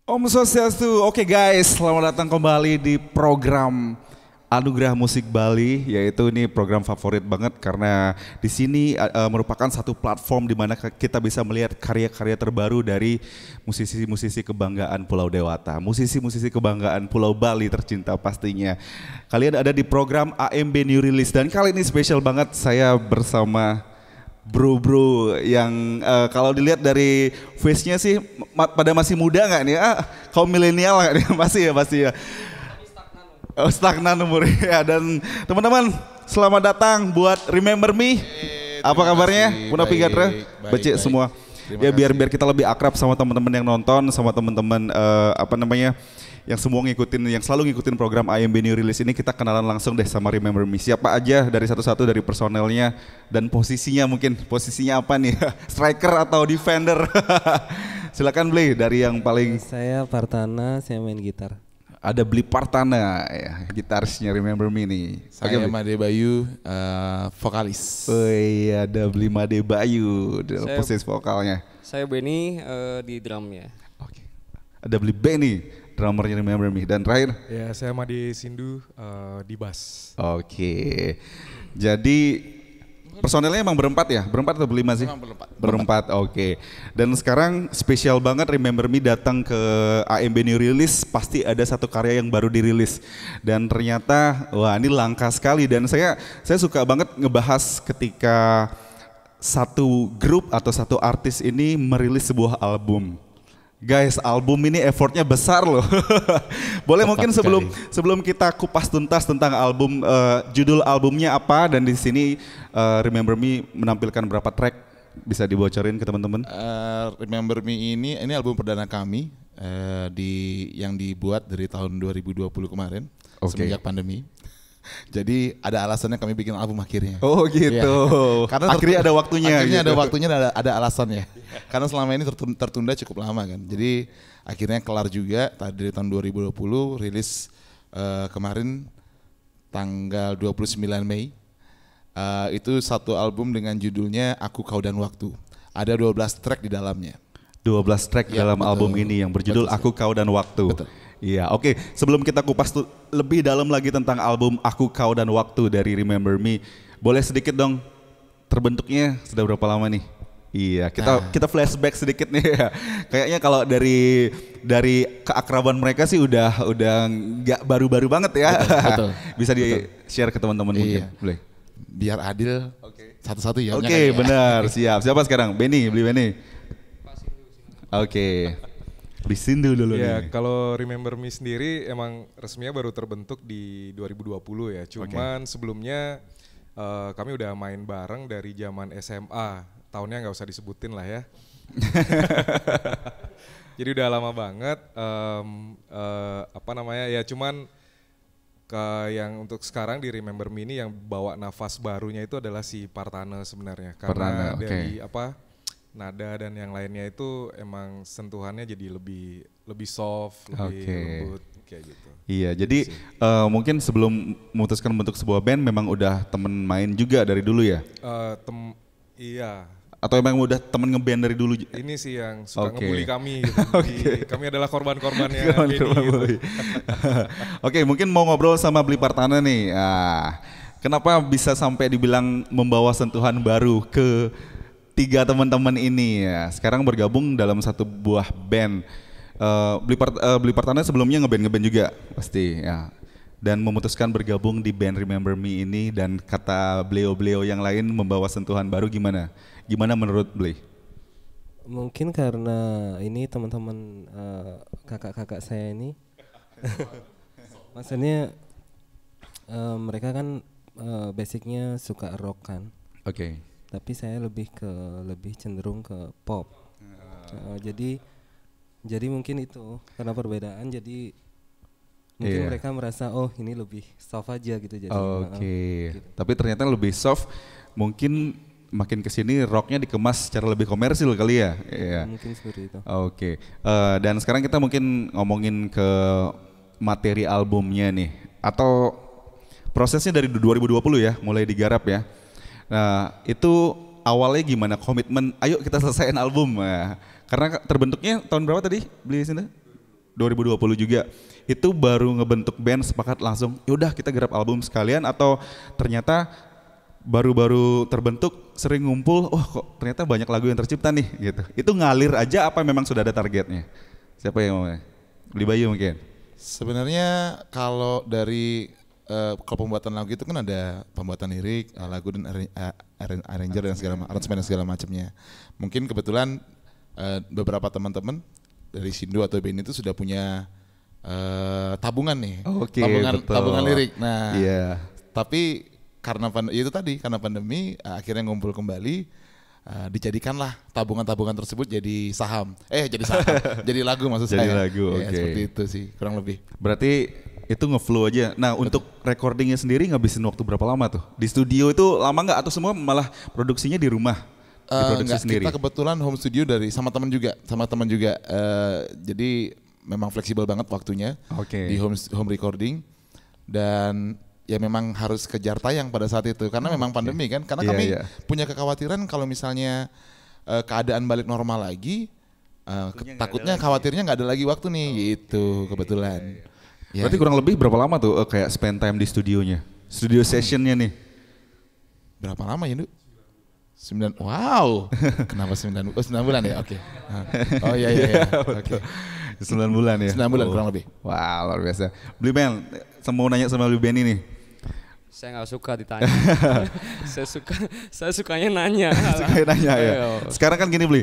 Om Swastiastu, oke guys, selamat datang kembali di program Anugerah Musik Bali, yaitu ini program favorit banget karena di sini merupakan satu platform di mana kita bisa melihat karya-karya terbaru dari musisi-musisi kebanggaan Pulau Dewata, musisi-musisi kebanggaan Pulau Bali tercinta pastinya. Kalian ada di program AMB New Release dan kali ini spesial banget saya bersama bro-bro yang kalau dilihat dari face-nya sih pada masih muda nggak nih? Kaum milenial nggak nih? Masih ya, pasti ya. Oh, stagnan umurnya dan teman-teman selamat datang buat Remember Me. Apa kabarnya? Puna Pigatra, becek semua. Ya biar kita lebih akrab sama teman-teman yang nonton, sama teman-teman yang semua ngikutin, yang selalu ngikutin program IMB New Release ini. Kita kenalan langsung deh sama Remember Me. Siapa aja dari satu-satu, dari personelnya dan posisinya, mungkin posisinya apa nih? Striker atau defender? Silakan Bli dari yang paling. Saya Partana, saya main gitar. Ada Bli Partana ya, gitarisnya Remember Me nih. Saya Made Bayu, vokalis. Oh iya, ada Bli Made Bayu, posisi vokalnya. Saya Benny di drumnya. Oke. Ada Bli Benny, drummernya Remember Me. Dan terakhir? Ya, saya Made Sindu di bass. Oke. Jadi personelnya emang berempat ya? Berempat atau berlima sih? Berempat, oke. Dan sekarang spesial banget Remember Me datang ke AMB New Release, pasti ada satu karya yang baru dirilis. Dan ternyata, wah ini langka sekali dan saya suka banget ngebahas ketika satu grup atau satu artis ini merilis sebuah album. Guys, album ini effortnya besar loh. Boleh mungkin sebelum kita kupas tuntas tentang album, judul albumnya apa dan di sini Remember Me menampilkan berapa track, bisa dibocorin ke teman-teman? Remember Me ini album perdana kami yang dibuat dari tahun 2020 kemarin, semenjak pandemi. Jadi ada alasannya kami bikin album akhirnya. Oh gitu. Ya. Karena akhirnya ada waktunya. Akhirnya gitu. ada waktunya, ada alasannya. Karena selama ini tertunda cukup lama kan. Jadi akhirnya kelar juga tadi dari tahun 2020, rilis kemarin tanggal 29 Mei. Itu satu album dengan judulnya Aku Kau dan Waktu. Ada 12 track di dalamnya. 12 track ya, dalam betul. Album ini yang berjudul Aku Kau dan Waktu. Betul. Iya, oke. Sebelum kita kupas lebih dalam lagi tentang album Aku Kau dan Waktu dari Remember Me, boleh sedikit dong terbentuknya sudah berapa lama nih? Iya, kita flashback sedikit nih ya. Kayaknya kalau dari keakraban mereka sih udah nggak baru-baru banget ya. Betul. Bisa di-share ke teman-teman mungkin. Boleh. Biar adil. Satu-satu ya. Oke, benar. Siap. Siapa sekarang? Benny, beli Benny. Oke. Beli Sindu dulu ya, nih. Kalau Remember Me sendiri emang resminya baru terbentuk di 2020 ya. Cuman sebelumnya kami udah main bareng dari zaman SMA. Tahunnya nggak usah disebutin lah ya. Jadi udah lama banget. Ya cuman yang untuk sekarang di Remember Me ini yang bawa nafas barunya itu adalah si Partana sebenarnya. Karena dari nada dan yang lainnya itu emang sentuhannya jadi lebih soft, lebih lembut kayak gitu. Iya, jadi mungkin sebelum memutuskan bentuk sebuah band memang udah temen main juga dari dulu ya? Iya. Atau emang udah temen ngeband dari dulu? Ini sih yang suka ngebully kami gitu. Kami adalah korban-korbannya Benny gitu. Oke, mungkin mau ngobrol sama Bli Partana nih. Kenapa bisa sampai dibilang membawa sentuhan baru ke tiga teman-teman ini ya, sekarang bergabung dalam satu buah band. Bli Partana sebelumnya ngeband juga pasti ya, dan memutuskan bergabung di band Remember Me ini dan kata beliau-beliau yang lain membawa sentuhan baru. Gimana menurut Bli? Mungkin karena ini teman-teman kakak-kakak saya ini, maksudnya mereka kan basicnya suka rock kan. Oke. Tapi saya lebih cenderung ke pop. Jadi mungkin itu karena perbedaan, jadi mungkin mereka merasa oh ini lebih soft aja gitu jadi. Gitu. Tapi ternyata lebih soft, mungkin makin kesini rocknya dikemas secara lebih komersil kali ya. Mungkin seperti itu. Oke. Dan sekarang kita mungkin ngomongin ke materi albumnya nih, atau prosesnya dari 2020 ya, mulai digarap ya. Nah itu awalnya gimana komitmen, ayo kita selesaiin album. Karena terbentuknya tahun berapa tadi beli sini? 2020 juga. Itu baru ngebentuk band sepakat langsung, yaudah kita garap album sekalian, atau ternyata baru-baru terbentuk sering ngumpul, oh kok ternyata banyak lagu yang tercipta nih gitu. Itu ngalir aja apa memang sudah ada targetnya? Siapa yang mau? Beli Bayu mungkin? Sebenarnya kalau dari kalau pembuatan lagu itu kan ada pembuatan lirik, lagu dan arranger dan aransemen dan segala macamnya. Mungkin kebetulan beberapa teman-teman dari Sindo atau band itu sudah punya tabungan nih, tabungan lirik. Nah, tapi karena karena pandemi akhirnya ngumpul kembali, dijadikanlah tabungan-tabungan tersebut jadi jadi lagu maksud saya. Jadi lagu, oke. Seperti itu sih kurang lebih. Berarti itu ngeflow aja. Nah, untuk recordingnya sendiri ngabisin waktu berapa lama tuh? Di studio itu lama nggak atau semua malah produksinya di rumah? Diproduksi sendiri? Kita kebetulan home studio sama teman juga. Jadi memang fleksibel banget waktunya di home recording, dan ya memang harus kejar tayang pada saat itu karena memang pandemi kan. Karena kami punya kekhawatiran kalau misalnya keadaan balik normal lagi, takutnya khawatirnya nggak ada lagi waktu nih gitu kebetulan. Berarti kurang lebih berapa lama tuh kayak spend time di studionya? Studio sessionnya nih? Berapa lama ya, Nduk? 9, wow. Kenapa 9 bulan ya? Oke. Oh iya. Oke. 9 bulan ya? 9 bulan kurang lebih. Wah, luar biasa. Beli Ben, mau nanya sama Beli Ben ini. Saya nggak suka ditanya. saya sukanya nanya. Ya. Sekarang kan gini Beli,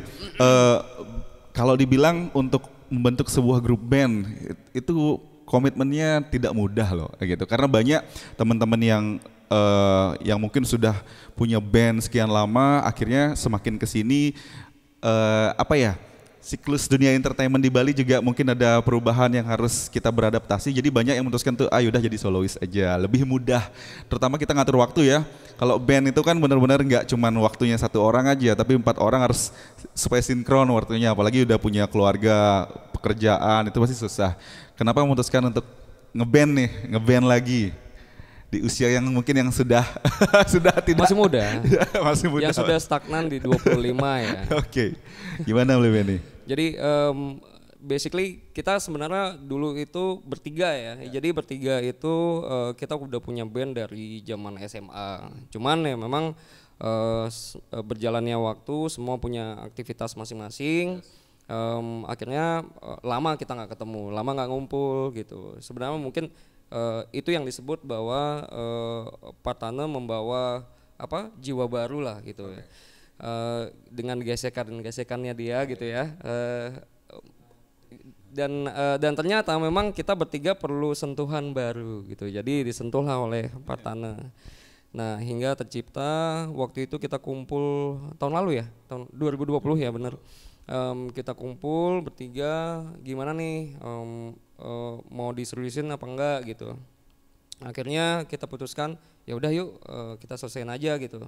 kalau dibilang untuk membentuk sebuah grup band itu komitmennya tidak mudah loh, gitu. Karena banyak teman-teman yang mungkin sudah punya band sekian lama, akhirnya semakin kesini siklus dunia entertainment di Bali juga mungkin ada perubahan yang harus kita beradaptasi. Jadi banyak yang memutuskan tuh, udah jadi solois aja, lebih mudah. Terutama kita ngatur waktu ya. Kalau band itu kan benar-benar nggak cuman waktunya 1 orang aja, tapi 4 orang harus supaya sinkron waktunya. Apalagi udah punya keluarga, pekerjaan, itu pasti susah. Kenapa memutuskan untuk ngeband lagi? Di usia yang mungkin yang sudah tidak masih muda. Masih muda. Yang sudah stagnan di 25 ya. Oke. Gimana Beli Ben nih? Jadi basically kita sebenarnya dulu itu bertiga ya. Jadi bertiga itu kita udah punya band dari zaman SMA. Cuman ya memang berjalannya waktu semua punya aktivitas masing-masing. Akhirnya lama kita nggak ketemu, lama nggak ngumpul gitu. Sebenarnya mungkin itu yang disebut bahwa Partana membawa jiwa baru lah gitu ya. Dengan gesekannya dia gitu ya. Dan ternyata memang kita bertiga perlu sentuhan baru gitu. Jadi disentuhlah oleh Partana. Nah, hingga tercipta waktu itu kita kumpul tahun lalu ya, tahun 2020 ya benar. Kita kumpul bertiga, gimana nih mau diseriusin apa enggak gitu. Akhirnya kita putuskan ya udah yuk kita selesaiin aja gitu.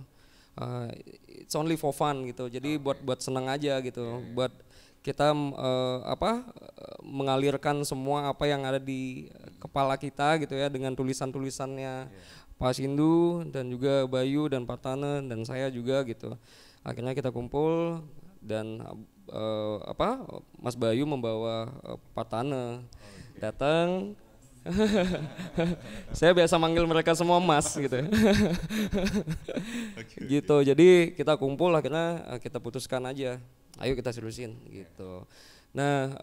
It's only for fun gitu. Jadi buat senang aja gitu. Buat kita mengalirkan semua apa yang ada di kepala kita gitu ya, dengan tulisan-tulisannya Pak Sindu dan juga Bayu dan Partana dan saya juga gitu. Akhirnya kita kumpul dan Mas Bayu membawa Partana datang. Saya biasa manggil mereka semua Mas gitu. Gitu. Jadi kita kumpul, akhirnya kita putuskan aja, ayo kita seriusin gitu. Nah,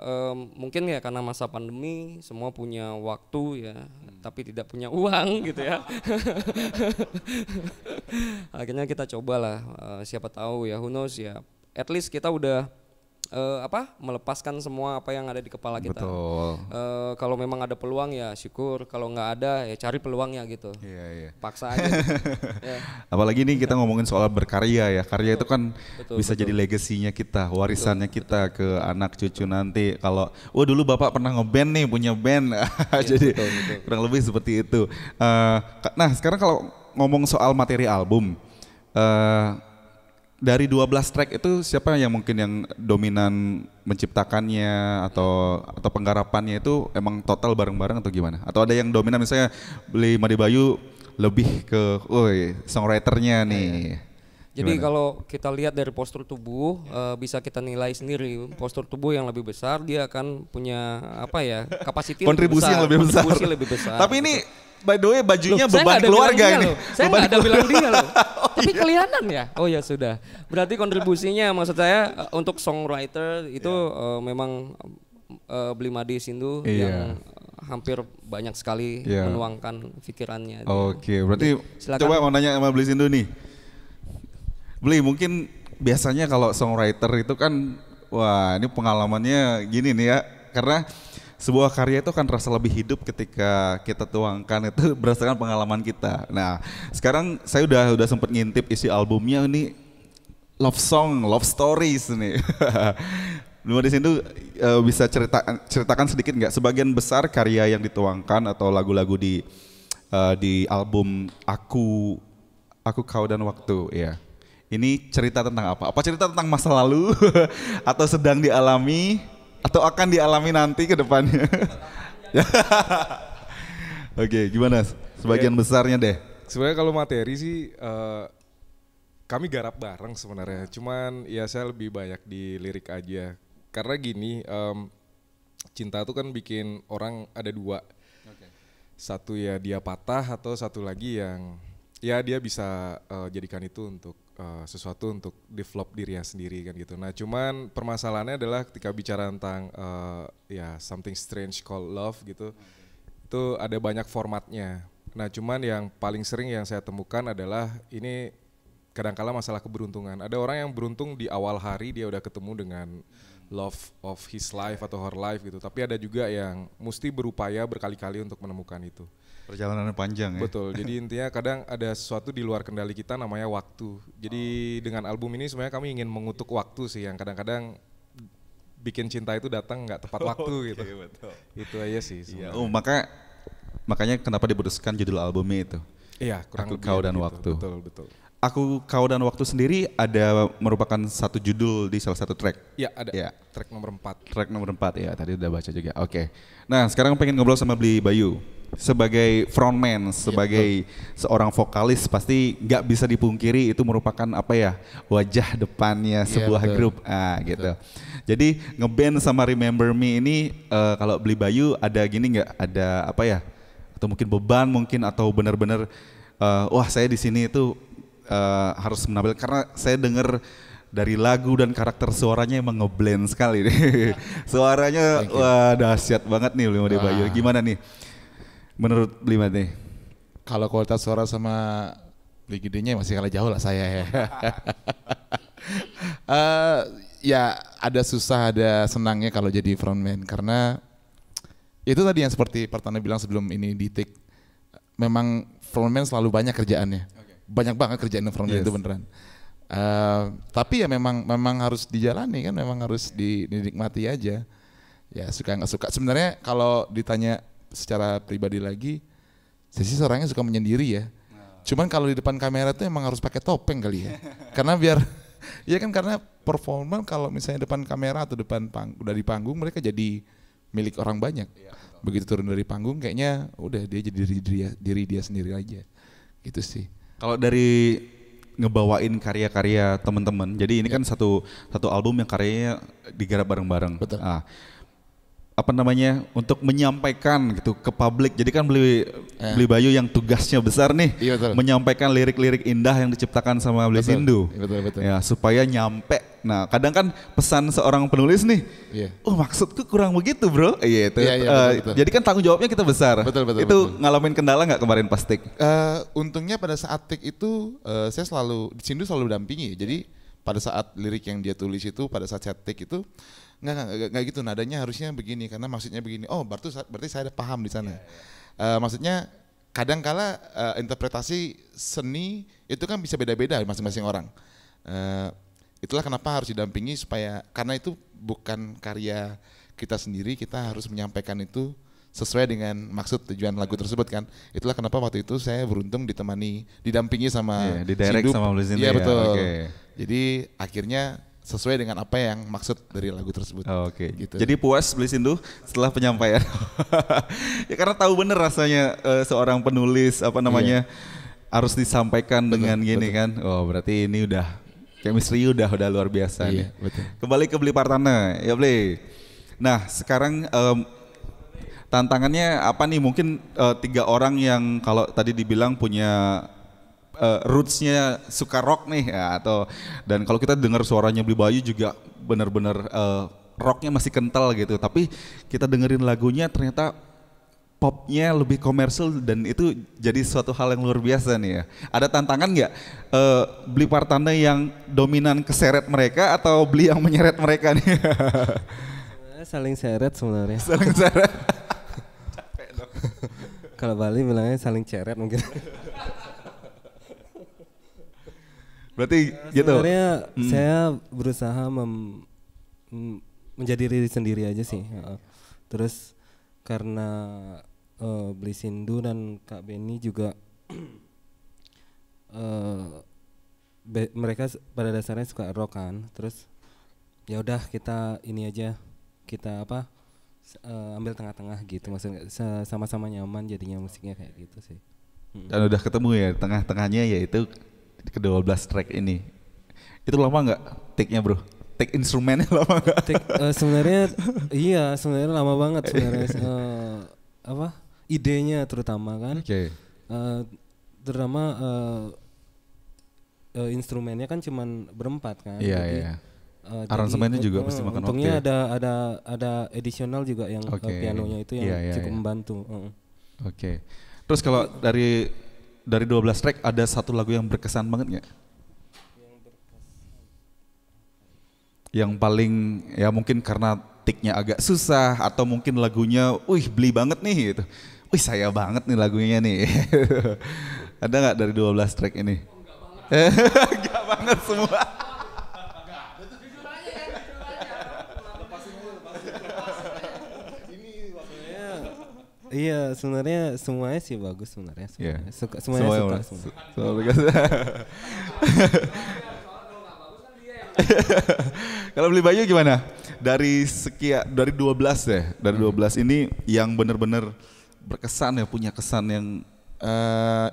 mungkin ya karena masa pandemi semua punya waktu ya, tapi tidak punya uang gitu ya. Akhirnya kita cobalah, siapa tahu ya, who knows ya. At least kita udah melepaskan semua apa yang ada di kepala kita. Betul. Kalau memang ada peluang ya syukur, kalau nggak ada ya cari peluangnya gitu. Iya. Paksa aja. Gitu. Ya. Apalagi nih kita ngomongin soal berkarya ya. Karya itu kan bisa jadi legasinya kita, warisannya kita ke anak cucu nanti. Kalau dulu Bapak pernah ngeband nih, punya band. Jadi betul. Kurang lebih seperti itu. Nah, sekarang kalau ngomong soal materi album, dari 12 track itu siapa yang mungkin yang dominan menciptakannya atau penggarapannya itu emang total bareng-bareng atau gimana? Atau ada yang dominan, misalnya Beli Made Bayu lebih ke songwriternya nih? Jadi kalau kita lihat dari postur tubuh bisa kita nilai sendiri. Postur tubuh yang lebih besar dia akan punya kapasiti kontribusi yang lebih besar. Lebih besar. Tapi ini by the way bajunya beban keluarga ini. Saya nggak ada bilang dia loh. Tapi kelihatan ya. Oh ya sudah. Berarti kontribusinya maksud saya untuk songwriter itu memang Blimade Sindu yang hampir banyak sekali menuangkan pikirannya. Oke, berarti coba mau nanya sama Bli Sindu nih. Bli, mungkin biasanya kalau songwriter itu kan, wah ini pengalamannya gini nih ya, karena sebuah karya itu kan rasa lebih hidup ketika kita tuangkan itu berdasarkan pengalaman kita. Nah, sekarang saya udah sempat ngintip isi albumnya ini love song, love stories nih. Blimade Sindu bisa ceritakan sedikit nggak sebagian besar karya yang dituangkan atau lagu-lagu di album Aku Kau dan Waktu ya. Ini cerita tentang apa? Apa cerita tentang masa lalu atau sedang dialami atau akan dialami nanti ke depannya? Oke, gimana? Sebagian besarnya deh. Sebenarnya kalau materi sih kami garap bareng sebenarnya. Cuman ya saya lebih banyak di lirik aja. Karena gini, cinta itu kan bikin orang ada dua. Satu ya dia patah atau satu lagi yang ya dia bisa jadikan itu untuk sesuatu untuk develop dirinya sendiri kan gitu. Nah cuman permasalahannya adalah ketika bicara tentang ya something strange called love gitu, itu ada banyak formatnya. Nah cuman yang paling sering yang saya temukan adalah ini kadang-kala masalah keberuntungan. Ada orang yang beruntung di awal hari dia udah ketemu dengan love of his life atau her life gitu. Tapi ada juga yang mesti berupaya berkali-kali untuk menemukan itu. Perjalanannya panjang ya. Betul, jadi intinya kadang ada sesuatu di luar kendali kita namanya waktu. Jadi dengan album ini sebenarnya kami ingin mengutuk waktu sih yang kadang-kadang bikin cinta itu datang nggak tepat waktu gitu. Betul. Itu aja sih sebenarnya. Makanya kenapa diputuskan judul albumnya itu? Iya, kurang Aku Kau dan gitu. Waktu. Betul. Aku Kau dan Waktu sendiri merupakan satu judul di salah satu track. Iya, ada. Ya. Track nomor 4. Track nomor 4 ya, tadi udah baca juga. Oke. Nah, sekarang pengen ngobrol sama Bli Bayu. Sebagai frontman, sebagai seorang vokalis pasti nggak bisa dipungkiri itu merupakan wajah depannya sebuah grup. Gitu. Jadi ngeband sama Remember Me ini kalau Bli Bayu ada gini nggak? Ada atau mungkin beban mungkin atau benar-benar wah saya di sini itu harus menampilkan karena saya dengar dari lagu dan karakter suaranya emang ngeblend sekali nih. Suaranya wah dahsyat banget nih Blimade Bayu. Gimana nih menurut Blimade? Kalau kualitas suara sama Bli Gedenya masih kalah jauh lah saya ya. Ya ada susah ada senangnya kalau jadi frontman karena itu tadi yang seperti Partana bilang sebelum ini di take. Memang frontman selalu banyak kerjaannya. Banyak banget kerjaan frontman itu beneran. Tapi ya memang harus dijalani kan, memang harus dinikmati aja. Ya suka nggak suka. Sebenarnya kalau ditanya secara pribadi lagi, saya sih orangnya suka menyendiri ya. Cuman kalau di depan kamera tuh emang harus pakai topeng kali ya. Karena biar, ya kan karena performa kalau misalnya depan kamera atau udah di panggung mereka jadi milik orang banyak. Begitu turun dari panggung kayaknya udah dia jadi diri dia sendiri aja. Gitu sih. Kalau dari ngebawain karya-karya teman-teman, jadi ini kan satu album yang karyanya digarap bareng-bareng. Betul. Untuk menyampaikan gitu ke publik. Jadi kan Bli Bayu yang tugasnya besar nih, menyampaikan lirik-lirik indah yang diciptakan sama Bli Sindu. Betul. Ya, supaya nyampe. Nah, kadang kan pesan seorang penulis nih, maksudku kurang begitu bro. Betul. Jadi kan tanggung jawabnya kita besar. Betul. Ngalamin kendala nggak kemarin pas take? Untungnya pada saat take itu saya Sindu selalu dampingi. Jadi pada saat lirik yang dia tulis itu, pada saat saya take itu nggak gitu, nadanya harusnya begini karena maksudnya begini. Oh berarti saya ada paham di sana. Maksudnya kadang-kala interpretasi seni itu kan bisa beda-beda masing-masing orang. Itulah kenapa harus didampingi karena itu bukan karya kita sendiri, kita harus menyampaikan itu sesuai dengan maksud tujuan lagu tersebut kan. Itulah kenapa waktu itu saya beruntung didampingi sama di direct Sindu. sama Bli Sindu. Iya betul. Okay. Jadi akhirnya sesuai dengan apa yang maksud dari lagu tersebut. Oke. Gitu. Jadi puas Bli Sindu setelah penyampaian. Ya karena tahu bener rasanya seorang penulis harus disampaikan dengan gini kan. Oh berarti ini udah chemistry udah luar biasa nih. Betul. Kembali ke Bli Partana, ya Bli. Nah sekarang tantangannya apa nih? Mungkin 3 orang yang kalau tadi dibilang punya rootsnya suka rock nih ya, atau dan kalau kita dengar suaranya Bli Bayu juga benar-benar rocknya masih kental gitu, tapi kita dengerin lagunya ternyata popnya lebih komersil dan itu jadi suatu hal yang luar biasa nih ya. Ada tantangan nggak Bli Partana yang dominan keseret mereka atau Bli yang menyeret mereka nih? Saling seret sebenarnya. Saling seret. Kalau Bali bilangnya saling ceret mungkin. Berarti gitu. Sebenarnya saya berusaha menjadi diri sendiri aja sih. Terus karena Bli Sindu dan Kak Benny juga mereka pada dasarnya suka rock kan. Terus ya udah kita ini aja, kita ambil tengah-tengah gitu, maksudnya sama-sama nyaman jadinya musiknya kayak gitu sih. Dan udah ketemu ya tengah-tengahnya yaitu ke-12 track ini. Itu lama nggak take-nya bro? Take instrumennya lama nggak? Sebenarnya sebenarnya lama banget sebenarnya. Idenya terutama kan. Oke. Terutama instrumennya kan cuman berempat kan. Iya. Aransemennya juga pasti makan waktu. Untungnya ada additional juga yang pianonya itu yang cukup membantu. Oke. Terus kalau dari 12 track ada satu lagu yang berkesan banget nggak? Yang paling ya mungkin karena tiknya agak susah atau mungkin lagunya, Bli banget nih gitu. Saya banget nih lagunya nih. Ada nggak dari 12 track ini? Enggak banget semua. Iya, sebenarnya semuanya sih bagus sebenarnya. Semuanya suka. Kalau Bli Bayu gimana? Dari 12 ya, dari 12 ini yang benar-benar berkesan ya, punya kesan yang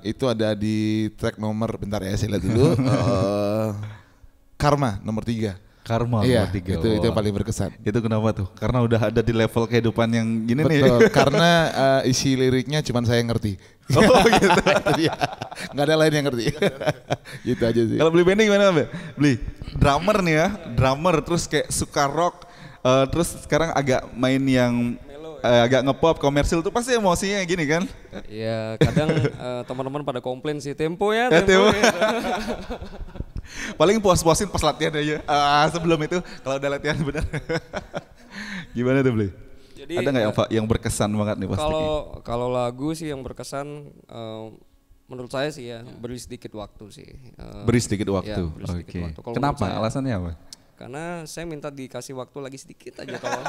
itu ada di track nomor, bentar ya saya lihat dulu. Karma nomor 3. Karma nomor 3. Itu yang paling berkesan. Itu kenapa tuh? Karena udah ada di level kehidupan yang gini. Betul, nih. Karena isi liriknya cuma saya yang ngerti. Oh gitu. Nggak ada lain yang ngerti. Gitu aja sih. Kalau Bli Benny gimana Mbak? Bli, drummer nih ya, drummer terus kayak suka rock, terus sekarang agak main yang agak ngepop komersil tuh pasti emosinya gini kan? Iya, kadang teman-teman pada komplain sih tempo ya. Paling puas-puasin pas latihan aja. Sebelum itu kalau udah latihan benar. Gimana tuh Bli? Jadi, ada nggak yang berkesan banget nih pasti? Kalau lagu sih yang berkesan, menurut saya sih ya beri sedikit waktu sih. Beri sedikit waktu. Ya, beri sedikit waktu. Kenapa? Alasannya apa? Karena saya minta dikasih waktu lagi sedikit aja kalau.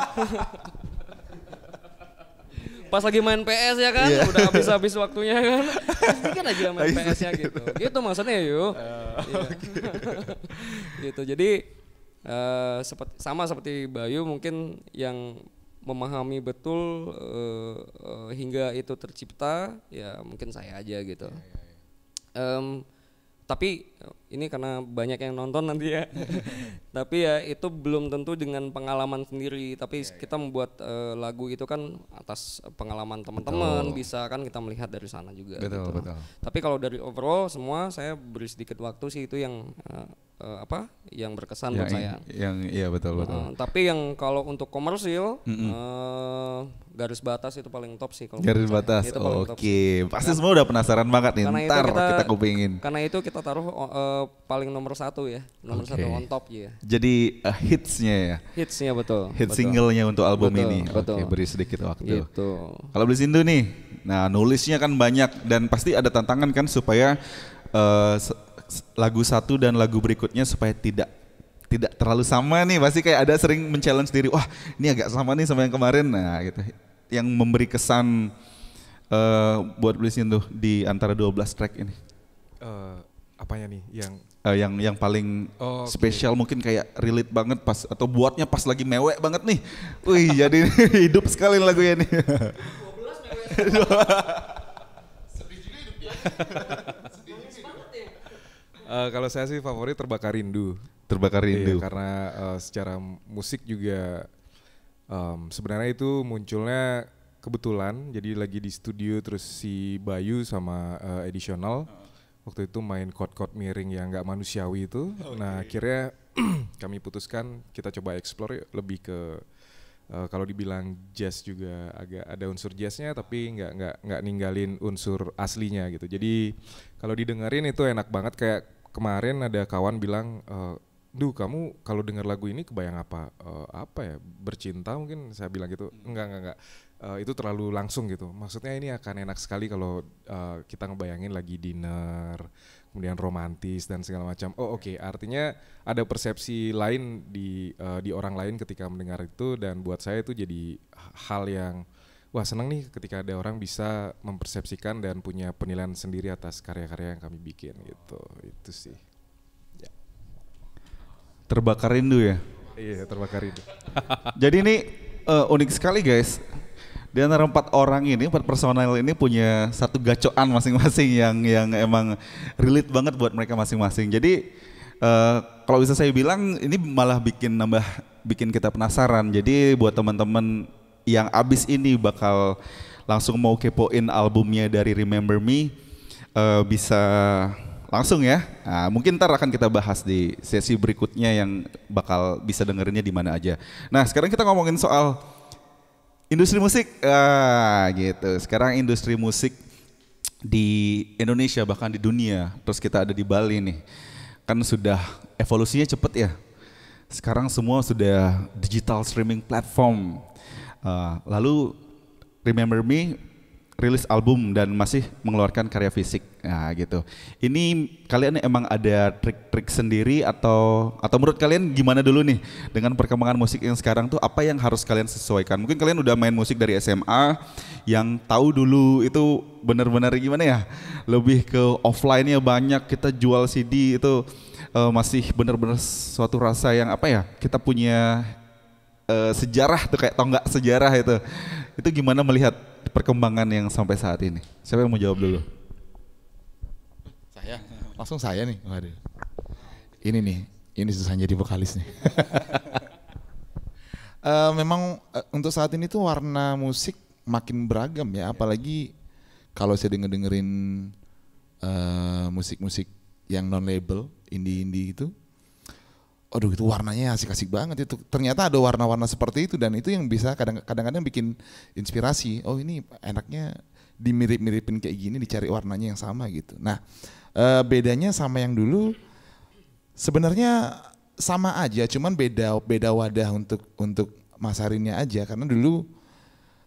Pas lagi main PS ya kan, udah habis waktunya kan, sedikit aja main PS-nya gitu. Gitu maksudnya yuk. Gitu. Jadi sama seperti Bayu mungkin yang memahami betul hingga itu tercipta ya mungkin saya aja gitu. Tapi ini karena banyak yang nonton nanti ya. Tapi ya itu belum tentu dengan pengalaman sendiri. Tapi kita membuat lagu itu kan atas pengalaman teman-teman. Bisa kan kita melihat dari sana juga. Betul. Tapi kalau dari overall semua saya beri sedikit waktu sih itu yang yang berkesan buat saya. Iya betul. Tapi yang kalau untuk komersil garis batas itu paling top sih kalau garis batas. Oke. Pasti semua udah penasaran banget nih. Ntar kita kupingin. Karena itu kita taruh paling nomor 1 ya, nomor 1 on top ya. Jadi hitsnya ya. Hitsnya betul. Hit singlenya untuk album ini. Oke, beri sedikit waktu. Gitu. Kalau Bli Sindu nih, nah nulisnya kan banyak dan pasti ada tantangan kan supaya lagu satu dan lagu berikutnya supaya tidak terlalu sama nih. Pasti kayak ada sering men-challenge diri, wah ini agak sama nih sama yang kemarin. Nah gitu. Yang memberi kesan buat Bli Sindu di antara 12 track ini. Apanya nih yang paling spesial mungkin kayak relate banget pas atau buatnya pas lagi mewek banget nih. Wih, jadi hidup sekali lagunya nih. 12 mewek. Sedih juga hidup ya. Sedih juga. Kalau saya sih favorit Terbakar Rindu. Terbakar Rindu. Iya, karena secara musik juga sebenarnya itu munculnya kebetulan. Jadi lagi di studio terus si Bayu sama Editional waktu itu main chord-chord miring yang nggak manusiawi itu. Nah akhirnya kami putuskan kita coba explore lebih ke kalau dibilang jazz juga agak ada unsur jazznya tapi nggak ninggalin unsur aslinya gitu. Jadi kalau didengerin itu enak banget. Kayak kemarin ada kawan bilang, "Duh, kamu kalau denger lagu ini kebayang apa? Apa ya? Bercinta mungkin?" Saya bilang gitu. Enggak. Itu terlalu langsung gitu. Maksudnya ini akan enak sekali kalau kita ngebayangin lagi dinner, kemudian romantis dan segala macam. Oh oke, artinya ada persepsi lain di orang lain ketika mendengar itu, dan buat saya itu jadi hal yang wah seneng nih ketika ada orang bisa mempersepsikan dan punya penilaian sendiri atas karya-karya yang kami bikin gitu. Itu sih. Ya. Terbakar Rindu ya? Iya, Terbakar Rindu. Jadi ini unik sekali guys. Di antara 4 orang ini, 4 personel ini punya satu gacoan masing-masing yang emang relate banget buat mereka masing-masing. Jadi kalau bisa saya bilang ini malah bikin kita penasaran. Jadi buat teman-teman yang abis ini bakal langsung mau kepoin albumnya dari Remember Me, bisa langsung ya. Nah, mungkin ntar akan kita bahas di sesi berikutnya yang bakal bisa dengerinnya di mana aja. Nah sekarang kita ngomongin soal industri musik, gitu. Sekarang industri musik di Indonesia bahkan di dunia, terus kita ada di Bali nih, kan sudah evolusinya cepet ya. Sekarang semua sudah digital streaming platform. Lalu Remember Me rilis album dan masih mengeluarkan karya fisik, nah gitu. Ini kalian emang ada trik-trik sendiri atau menurut kalian gimana dulu nih dengan perkembangan musik yang sekarang tuh apa yang harus kalian sesuaikan? Mungkin kalian udah main musik dari SMA, yang tahu dulu itu benar-benar gimana ya? Lebih ke offline-nya banyak, kita jual CD itu masih benar-benar suatu rasa yang apa ya? Kita punya sejarah tuh kayak tonggak sejarah itu. Itu gimana melihat perkembangan yang sampai saat ini? Siapa yang mau jawab dulu? Saya, langsung saya nih. Waduh. Ini susah jadi vokalis nih. Memang untuk saat ini tuh warna musik makin beragam ya, apalagi kalau saya dengerin musik-musik yang non label, indie itu. Aduh itu warnanya asik-asik banget itu. Ternyata ada warna-warna seperti itu dan itu yang bisa kadang-kadang bikin inspirasi. Oh ini enaknya dimirip-miripin kayak gini, dicari warnanya yang sama gitu. Nah bedanya sama yang dulu sebenarnya sama aja, cuman beda wadah untuk masarinnya aja. Karena dulu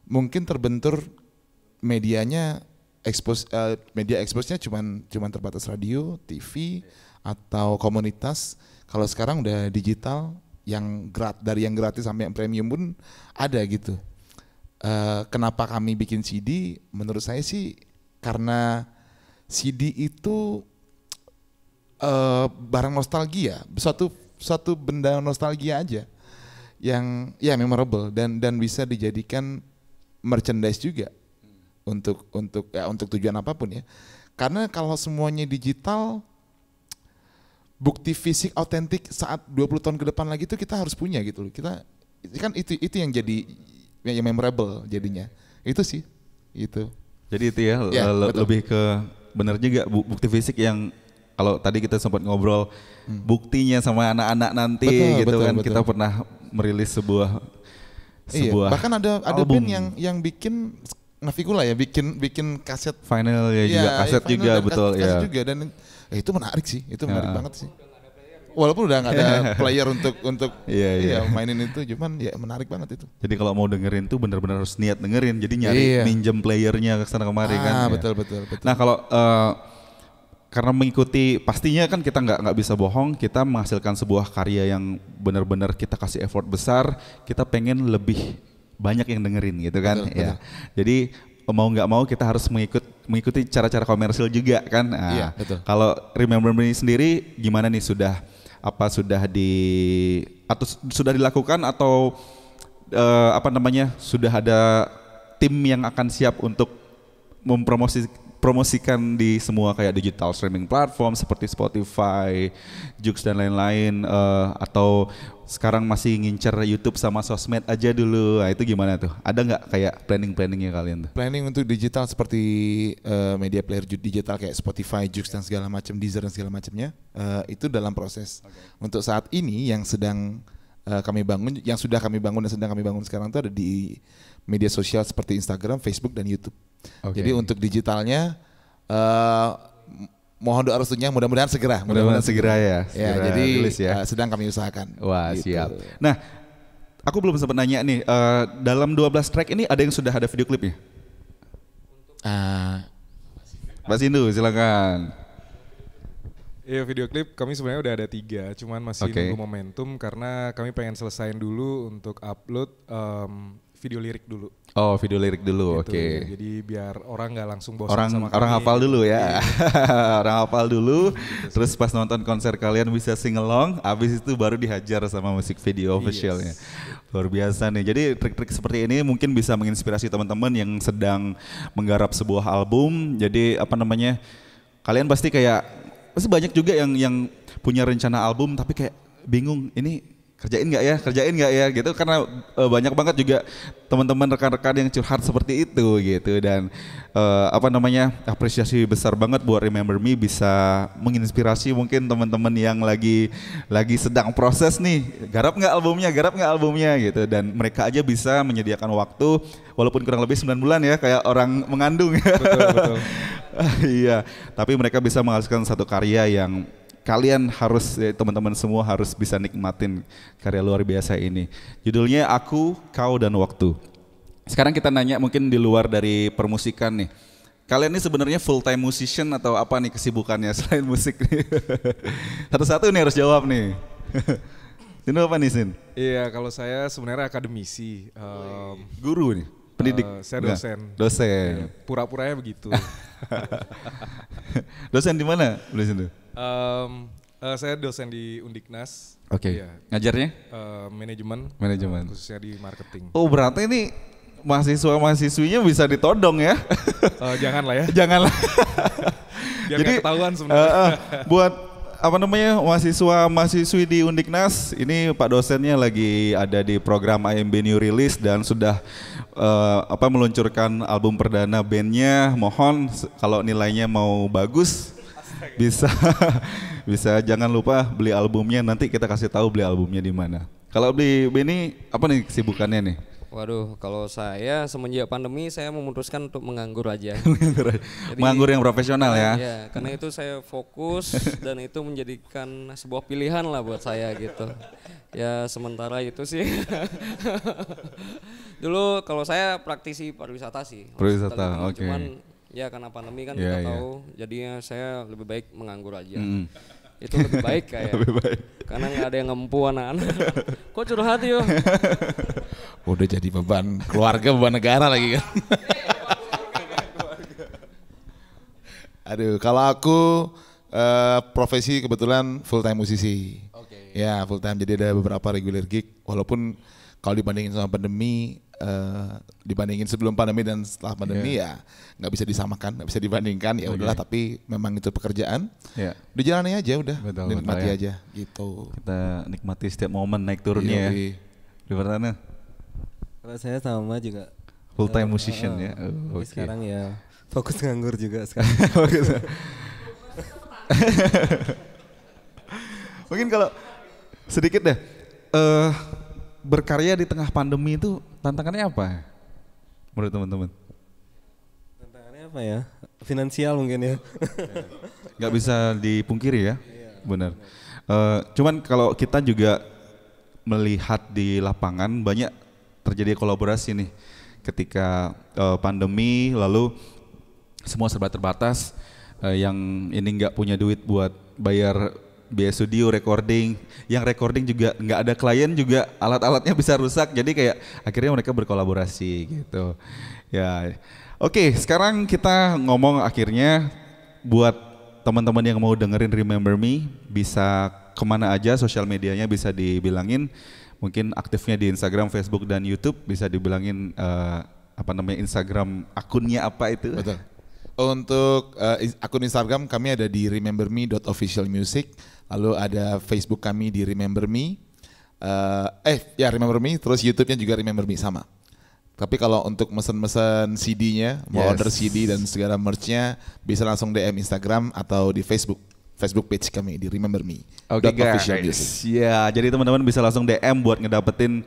mungkin terbentur medianya media expose-nya cuman terbatas radio, TV atau komunitas. Kalau sekarang udah digital, dari yang gratis sampai yang premium pun ada gitu. Kenapa kami bikin CD? Menurut saya sih karena CD itu barang nostalgia, suatu benda nostalgia aja yang ya memorable dan bisa dijadikan merchandise juga untuk tujuan apapun ya. Karena kalau semuanya digital, bukti fisik autentik saat 20 tahun ke depan lagi itu kita harus punya gitu loh. Kita kan itu yang jadi yang memorable jadinya. Itu sih. Itu. Jadi itu ya, lebih ke benar juga bukti fisik yang kalau tadi kita sempat ngobrol buktinya sama anak-anak nanti betul. Kita pernah merilis sebuah bahkan ada band yang bikin Navicula ya, bikin kaset vinyl ya juga, kaset juga betul ya. Kaset juga dan itu menarik sih, itu menarik banget sih. Walaupun udah nggak ada player untuk mainin itu, cuman ya menarik banget itu. Jadi kalau mau dengerin tuh benar-benar harus niat dengerin, jadi nyari minjem playernya ke sana kemari kan. Betul. Nah kalau karena mengikuti, pastinya kan kita nggak bisa bohong, kita menghasilkan sebuah karya yang benar-benar kita kasih effort besar, kita pengen lebih banyak yang dengerin gitu kan. Betul. Jadi mau nggak mau kita harus mengikuti cara-cara komersil juga kan. Nah, kalau Remember Me sendiri gimana nih, sudah dilakukan atau sudah ada tim yang akan siap untuk promosikan di semua kayak digital streaming platform seperti Spotify, Joox dan lain-lain, atau sekarang masih ngincer YouTube sama sosmed aja dulu? Nah, itu gimana tuh? Ada nggak kayak planningnya kalian tuh? Planning untuk digital seperti media player digital kayak Spotify, Joox dan segala macam, Deezer dan segala macamnya, itu dalam proses. Untuk saat ini yang sedang kami bangun, yang sudah kami bangun dan sedang kami bangun sekarang itu ada di media sosial seperti Instagram, Facebook dan YouTube. Jadi untuk digitalnya mohon doa restunya, mudah-mudahan segera. Mudah-mudahan segera ya. Ya, jadi rilis ya. sedang kami usahakan. Wah, gitu. siap. Nah, aku belum sempat nanya nih, dalam 12 track ini ada yang sudah ada video klipnya? Pak Sindu, silakan. Iya, video klip kami sebenarnya udah ada 3, cuman masih nunggu momentum karena kami pengen selesain dulu untuk upload video lirik dulu. Oh, video lirik dulu, gitu. oke. Jadi biar orang nggak langsung bosan sama kami. Orang hafal dulu ya. Orang hafal dulu, gitu, terus pas nonton konser kalian bisa sing along, abis itu baru dihajar sama musik video officialnya. Luar biasa nih. Jadi trik-trik seperti ini mungkin bisa menginspirasi teman-teman yang sedang menggarap sebuah album. Jadi apa namanya? Kalian pasti banyak juga yang punya rencana album tapi kayak bingung ini kerjain nggak ya gitu, karena banyak banget juga teman-teman rekan-rekan yang curhat seperti itu gitu. Dan apresiasi besar banget buat Remember Me bisa menginspirasi mungkin teman-teman yang lagi sedang proses nih, garap nggak albumnya gitu, dan mereka aja bisa menyediakan waktu walaupun kurang lebih 9 bulan ya, kayak orang mengandung. Betul. Iya, tapi mereka bisa menghasilkan satu karya yang kalian harus, teman-teman semua harus bisa nikmatin karya luar biasa ini. Judulnya Aku, Kau dan Waktu. Sekarang kita nanya mungkin di luar dari permusikan nih. Kalian ini sebenarnya full time musician atau apa nih kesibukannya selain musik nih? Satu-satu nih harus jawab nih. Ini apa nih, Sin? Iya, kalau saya sebenarnya akademisi. Guru nih, pendidik? Saya dosen. Dosen. Pura-puranya begitu. Dosen di mana? Dosen itu? Saya dosen di Undiknas. Oke. Iya. Ngajarnya? Manajemen. Khususnya di marketing. Oh, berarti ini mahasiswa-mahasiswinya bisa ditodong ya? Jangan lah ya. Janganlah. Biar Jadi nggak ketahuan sebenarnya. Buat mahasiswa-mahasiswi di Undiknas, ini Pak dosennya lagi ada di program IMB New Release dan sudah meluncurkan album perdana bandnya. Mohon kalau nilainya mau bagus bisa jangan lupa beli albumnya, nanti kita kasih tahu beli albumnya di mana. Kalau beli Benny apa nih kesibukannya nih? Waduh, kalau saya semenjak pandemi saya memutuskan untuk menganggur aja. Menganggur yang profesional ya? Iya, karena itu saya fokus dan itu menjadikan sebuah pilihan lah buat saya gitu. Ya sementara itu sih. Dulu kalau saya praktisi pariwisata sih. Pariwisata, oke. Cuman ya karena pandemi kan kita tahu, jadinya saya lebih baik menganggur aja. Itu lebih baik kayak. Lebih baik. Karena nggak ada yang ngempu anak-anak. Kok curhat yo? Udah jadi beban keluarga, beban negara lagi kan. Aduh, kalau aku profesi kebetulan full time musisi. Ya full time, jadi ada beberapa regular gig. Walaupun kalau dibandingin sama pandemi, dibandingin sebelum pandemi dan setelah pandemi ya nggak bisa disamakan, nggak bisa dibandingkan. Ya udahlah, tapi memang itu pekerjaan. Dijalani aja udah, dinikmati aja gitu. Kita nikmati setiap momen naik turunnya ya. Di mana? Kalau saya sama juga full time musician ya. Sekarang ya fokus nganggur juga sekarang. Mungkin kalau sedikit deh, berkarya di tengah pandemi itu tantangannya apa menurut teman-teman? Tantangannya apa ya? Finansial mungkin ya. Gak bisa dipungkiri ya, benar. Cuman kalau kita juga melihat di lapangan banyak terjadi kolaborasi nih ketika pandemi, lalu semua serba terbatas, yang ini nggak punya duit buat bayar biaya studio recording, yang recording juga nggak ada klien juga alat-alatnya bisa rusak, jadi kayak akhirnya mereka berkolaborasi gitu ya. Oke, sekarang kita ngomong akhirnya buat teman-teman yang mau dengerin Remember Me bisa kemana aja, sosial medianya bisa dibilangin, mungkin aktifnya di Instagram, Facebook dan YouTube bisa dibilangin Instagram akunnya apa itu? Betul. Untuk akun Instagram kami ada di rememberme.officialmusic, lalu ada Facebook kami di Remember Me, Remember Me, terus YouTube-nya juga Remember Me sama. Tapi kalau untuk mesen-mesen CD-nya, mau order CD dan segala merch-nya bisa langsung DM Instagram atau di Facebook page kami di Remember Me. Oke guys, ya jadi teman-teman bisa langsung DM buat ngedapetin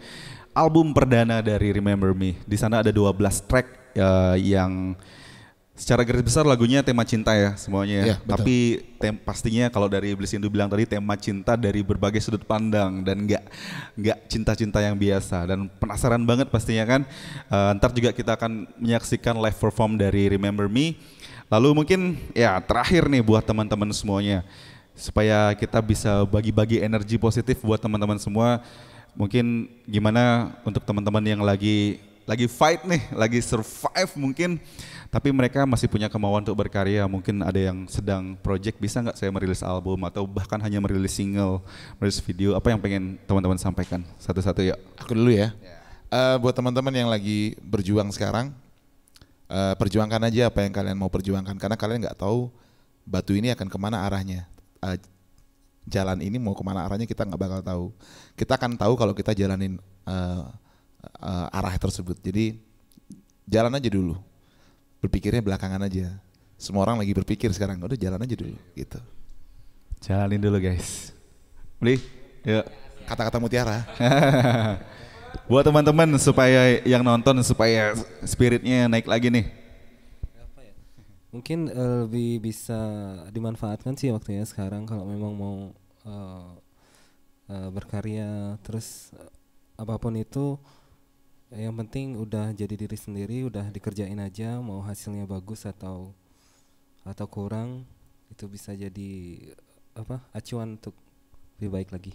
album perdana dari Remember Me. Di sana ada 12 track yang secara garis besar lagunya tema cinta ya semuanya ya. Tapi pastinya kalau dari Iblis Indu bilang tadi tema cinta dari berbagai sudut pandang dan nggak cinta-cinta yang biasa. Dan penasaran banget pastinya kan. Ntar juga kita akan menyaksikan live perform dari Remember Me. Lalu mungkin ya terakhir nih buat teman-teman semuanya supaya kita bisa bagi-bagi energi positif buat teman-teman semua. Mungkin gimana untuk teman-teman yang lagi fight nih, lagi survive mungkin, tapi mereka masih punya kemauan untuk berkarya. Mungkin ada yang sedang project, bisa nggak saya merilis album atau bahkan hanya merilis single, merilis video. Apa yang pengen teman-teman sampaikan satu-satu ya? Aku dulu ya. Buat teman-teman yang lagi berjuang sekarang, perjuangkan aja apa yang kalian mau perjuangkan, karena kalian nggak tahu batu ini akan kemana arahnya. Jalan ini mau kemana arahnya kita nggak bakal tahu. Kita akan tahu kalau kita jalanin arah tersebut. Jadi jalan aja dulu. Berpikirnya belakangan aja. Semua orang lagi berpikir sekarang, udah jalan aja dulu gitu. Jalanin dulu guys. Beli? Yuk. Kata-kata mutiara. Buat teman-teman supaya yang nonton supaya spiritnya naik lagi nih. Mungkin lebih bisa dimanfaatkan sih waktunya sekarang kalau memang mau berkarya, terus apapun itu yang penting udah jadi diri sendiri, udah dikerjain aja, mau hasilnya bagus atau kurang itu bisa jadi acuan untuk lebih baik lagi.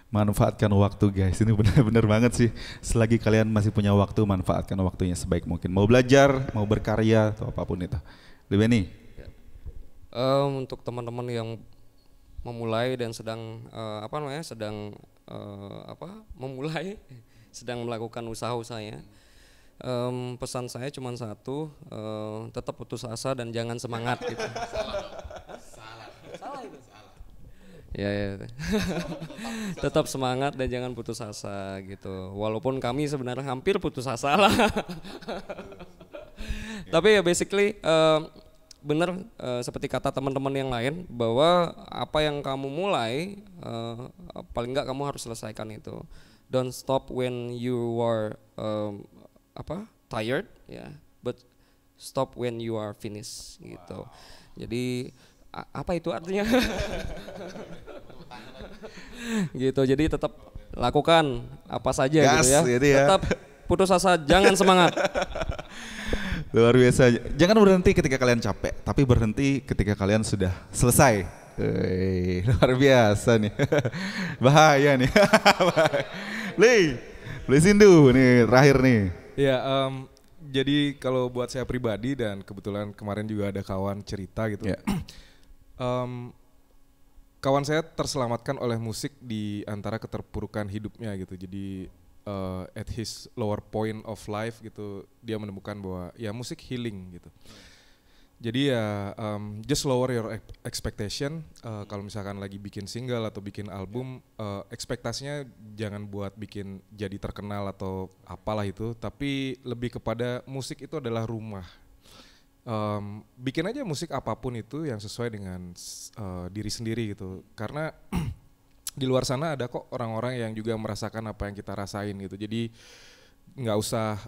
Manfaatkan waktu guys, ini benar-benar banget sih. Selagi kalian masih punya waktu, manfaatkan waktunya sebaik mungkin. Mau belajar, mau berkarya atau apapun itu. Benny? Untuk teman-teman yang memulai dan sedang sedang melakukan usaha-usahanya, pesan saya cuma satu, tetap putus asa dan jangan semangat gitu. Salah itu. Ya. Tetap semangat dan jangan putus asa gitu. Walaupun kami sebenarnya hampir putus asa lah. Tapi ya basically bener seperti kata teman-teman yang lain bahwa apa yang kamu mulai paling enggak kamu harus selesaikan itu. Don't stop when you are tired ya, but stop when you are finished gitu. Jadi apa itu artinya? Gitu, jadi tetap lakukan apa saja gitu ya. Tetap putus asa, jangan semangat. Luar biasa. Jangan berhenti ketika kalian capek, tapi berhenti ketika kalian sudah selesai. Luar biasa nih. Bahaya nih. Beli Sindu nih terakhir nih. Ya, jadi kalau buat saya pribadi dan kebetulan kemarin juga ada kawan cerita gitu. Yeah. Kawan saya terselamatkan oleh musik di antara keterpurukan hidupnya gitu. Jadi at his lower point of life gitu, dia menemukan bahwa ya musik healing gitu. Jadi ya just lower your expectation. Kalau misalkan lagi bikin single atau bikin album, ekspektasinya jangan buat bikin jadi terkenal atau apalah itu, tapi lebih kepada musik itu adalah rumah. Bikin aja musik apapun itu yang sesuai dengan diri sendiri gitu, karena di luar sana ada kok orang-orang yang juga merasakan apa yang kita rasain gitu. Jadi nggak usah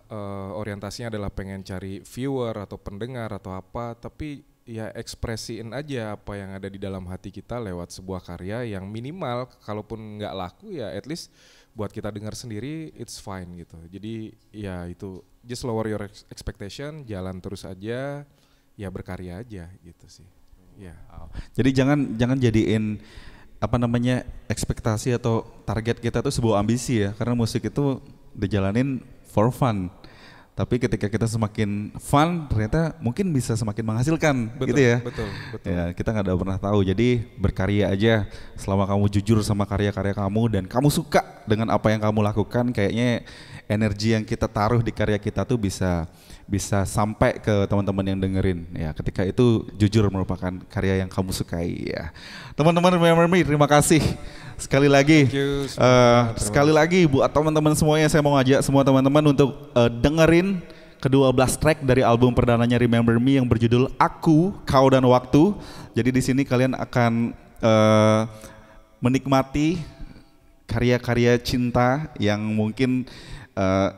orientasinya adalah pengen cari viewer atau pendengar atau apa, tapi ya ekspresiin aja apa yang ada di dalam hati kita lewat sebuah karya yang minimal, kalaupun nggak laku ya at least buat kita dengar sendiri it's fine gitu. Jadi ya itu just lower your expectation, jalan terus aja, ya berkarya aja gitu sih. Ya. Jadi jangan jadiin ekspektasi atau target kita tuh sebuah ambisi ya, karena musik itu dijalanin for fun. Tapi ketika kita semakin fun, ternyata mungkin bisa semakin menghasilkan, betul, gitu ya. Betul. Ya, kita nggak ada pernah tahu. Jadi berkarya aja. Selama kamu jujur sama karya-karya kamu dan kamu suka dengan apa yang kamu lakukan, kayaknya energi yang kita taruh di karya kita tuh bisa sampai ke teman-teman yang dengerin ya. Ketika itu jujur merupakan karya yang kamu sukai ya. Teman-teman Remember Me, terima kasih sekali lagi. Sekali lagi buat teman-teman semuanya, saya mau ngajak semua teman-teman untuk dengerin ke-12 track dari album perdananya Remember Me yang berjudul Aku, Kau dan Waktu. Jadi di sini kalian akan menikmati karya-karya cinta yang mungkin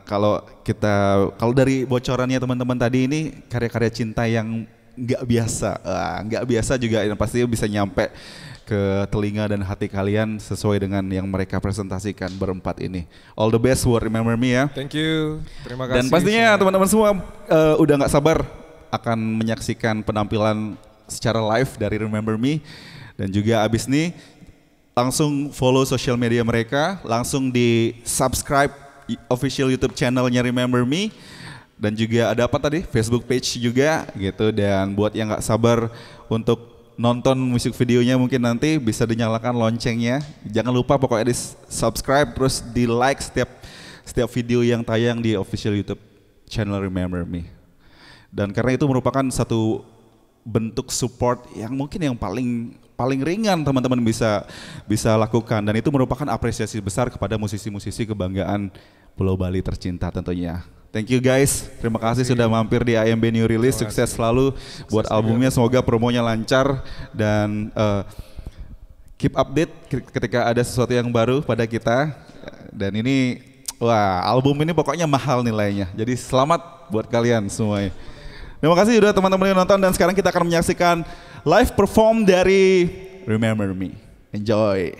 kalau dari bocorannya teman-teman tadi ini karya-karya cinta yang nggak biasa juga yang pastinya bisa nyampe ke telinga dan hati kalian sesuai dengan yang mereka presentasikan berempat ini. All the best buat Remember Me ya. Thank you, terima kasih. Dan pastinya teman-teman semua udah nggak sabar akan menyaksikan penampilan secara live dari Remember Me. Dan juga abis ini langsung follow social media mereka, langsung di subscribe official YouTube channelnya Remember Me. Dan juga ada apa tadi? Facebook page juga gitu. Dan buat yang nggak sabar untuk nonton musik videonya mungkin nanti bisa dinyalakan loncengnya. Jangan lupa pokoknya di subscribe terus di like setiap video yang tayang di official YouTube channel Remember Me. Dan karena itu merupakan satu bentuk support yang mungkin yang paling ringan teman-teman bisa lakukan, dan itu merupakan apresiasi besar kepada musisi-musisi kebanggaan Pulau Bali tercinta tentunya. Thank you guys, terima kasih sudah mampir di AMB New Release. Sukses selalu buat albumnya, semoga promonya lancar dan keep update ketika ada sesuatu yang baru pada kita. Dan ini, wah, album ini pokoknya mahal nilainya, jadi selamat buat kalian semuanya. Terima kasih sudah teman-teman yang nonton, dan sekarang kita akan menyaksikan live perform dari Remember Me. Enjoy.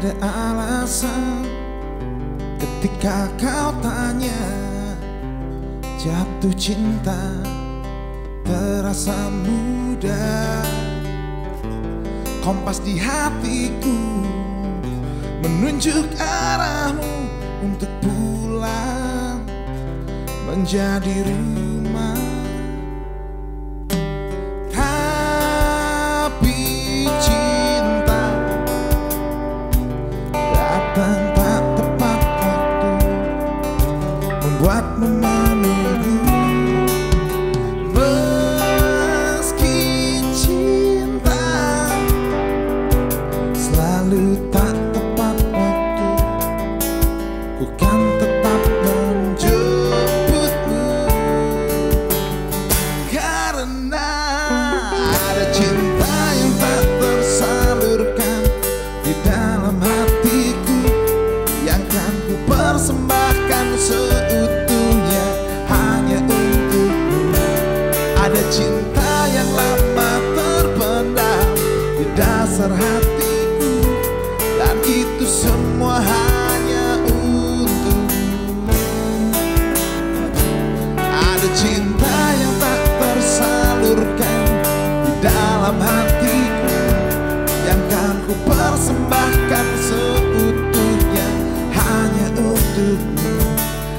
Ada alasan ketika kau tanya, jatuh cinta terasa mudah. Kompas di hatiku menunjuk arahmu untuk pulang menjadi rumah. Tapi cinta datang tak tepat waktu, membuatmu menunggu. Meski cinta selalu tak tepat waktu, ku kan tetap menjemputmu. Karena ada cinta yang tak tersalurkan di dalam hatiku, yang kan ku persembahkan seutuhnya hanya untukmu. Ada cinta yang lama terpendam di dasar hatiku, dan itu semua hanya untukmu. Ada cinta yang tak tersalurkan di dalam hatiku, yang kan ku persembahkan seutuhnya hanya untukmu.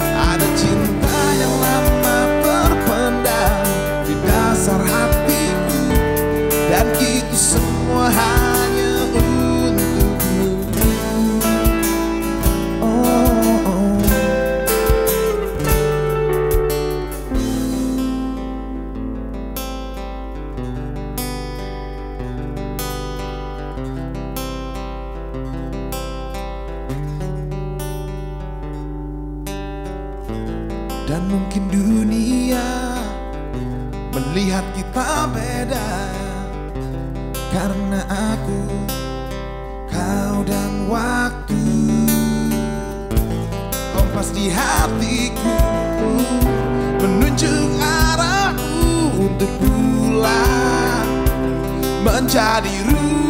Ada cinta yang lama terpendam di dasar hatiku, dan itu semua hanya untukmu. Oh, oh. Dan mungkin dunia melihat kita beda, karena aku, kau dan waktu. Kompas di hatiku menunjuk arahku untuk pulang menjadi rumah.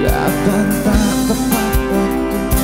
Datang tak tepat waktu,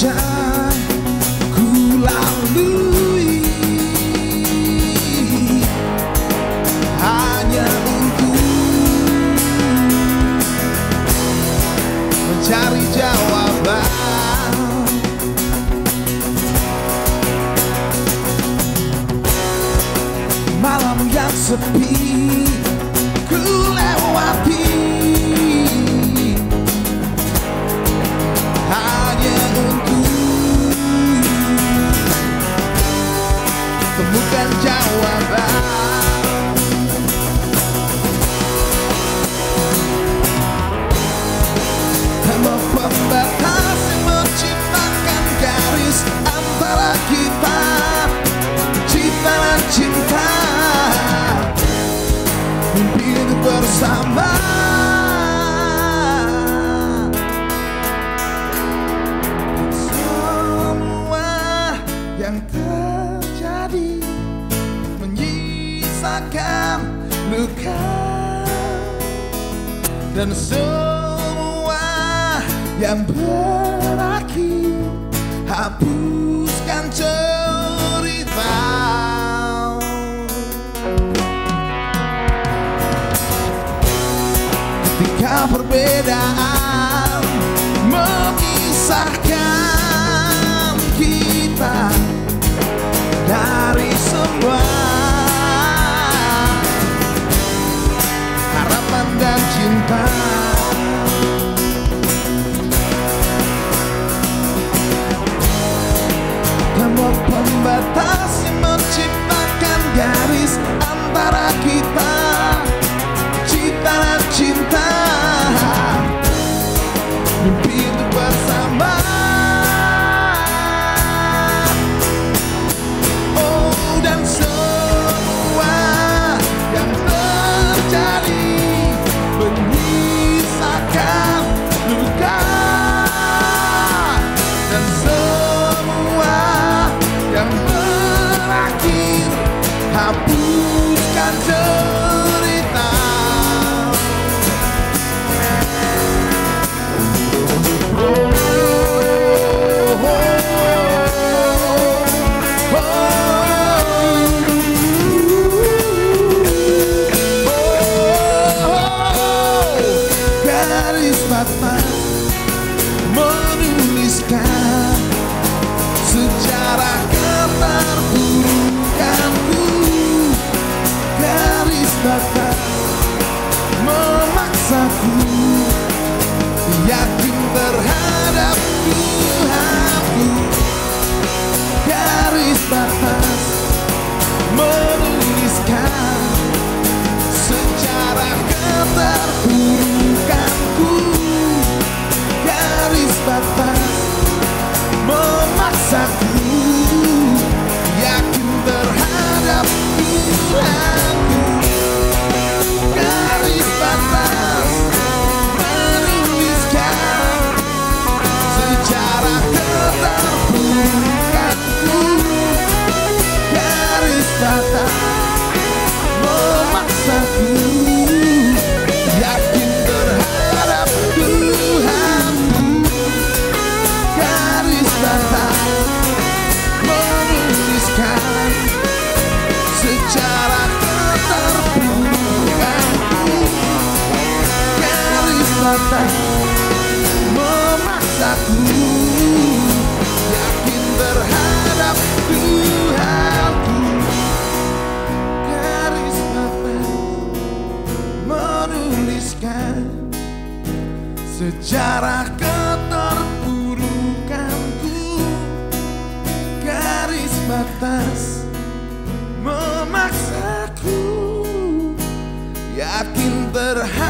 panjang ku lalui hanya untuk mencari jawaban. Malam yang sepi ku lewati hanya untuk temukan jawaban. Hanya pembatas yang menciptakan garis antara kita, cinta dan cinta, mimpi itu bersama. Semua yang terjadi menyisakan luka, dan semua yang berakhir hapuskan cerita. Ketika perbedaan memisahkan kita dari semua harapan dan cinta, tembok pembatas yang menciptakan garis antara kita, cinta dan cinta, mimpi itu bersama. Oh, dan semua yang terjadi menyisakan luka, dan semua yang berakhir hapuskan cerita. Garis batas menuliskan sejarah keterpurukanku. Garis batas memaksaku yakin terhadap Tuhanku. Garis batas menuliskan sejarah keterpurukanku. Garis batas memaksaku yakin terhadap Tuhanku. Garis batas menuliskan sejarah keterpurukanku. Garis batas memaksaku yakin terhadap Tuhanku. Garis batas menuliskan sejarah keterpurukanku. Garis batas memaksaku yakin terhadap Tuhanku. Garis batas menuliskan sejarah keterpurukanku. Garis batas memaksaku yakin terhadap